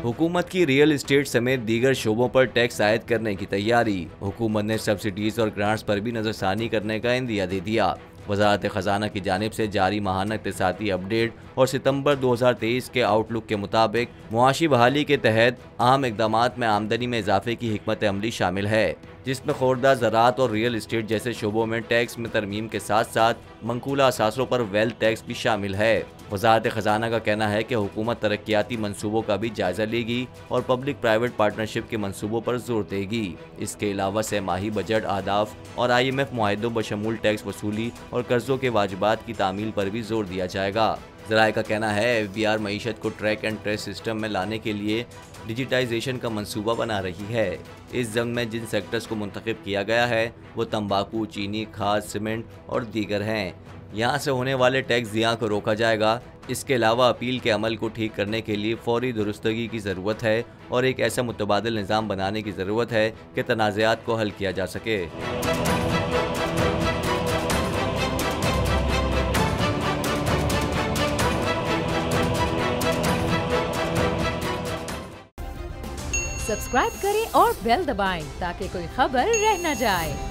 हुकूमत की real estate समेत दीगर शोबों पर टैक्स आयद करने की तैयारी। हुकूमत ने सब्सिडीज और ग्रांट्स पर भी नजरसानी करने का इंदिया दे दिया। वजारत खजाना की जानिब से जारी माहाना इक़्तिसादी अपडेट और सितंबर 2023 के आउटलुक के मुताबिक मुआशी बहाली के तहत अहम इक़दामात में आमदनी में इजाफे की हिकमत अमली शामिल है, जिसमें खोरदा ज़राअत और रियल एस्टेट जैसे शोबों में टैक्स में तरमीम के साथ साथ मंकूला असासों पर वेल्थ टैक्स भी शामिल है। वजारत खजाना का कहना है कि हुकूमत तरक्याती मनसूबों का भी जायजा लेगी और पब्लिक प्राइवेट पार्टनरशिप के मनसूबों पर जोर देगी। इसके अलावा सहमाही बजट अहदाफ और IMF मुआहिदों बशमूल टैक्स वसूली और कर्जों के वाजिबात की तामील पर भी जोर दिया जाएगा। ज़राए का कहना है FBR मईशत को ट्रैक एंड ट्रेस सिस्टम में लाने के लिए डिजिटाइजेशन का मंसूबा बना रही है। इस जंग में जिन सेक्टर्स को मुंतखब किया गया है वो तंबाकू, चीनी, खाद, सीमेंट और दीगर हैं। यहाँ से होने वाले टैक्स ज़ियां को रोका जाएगा। इसके अलावा अपील के अमल को ठीक करने के लिए फौरी दुरुस्तगी की ज़रूरत है और एक ऐसा मुतबादिल निज़ाम बनाने की ज़रूरत है कि तनाज़ात को हल किया जा सके। सब्सक्राइब करें और बेल दबाएं ताकि कोई खबर रह न जाए।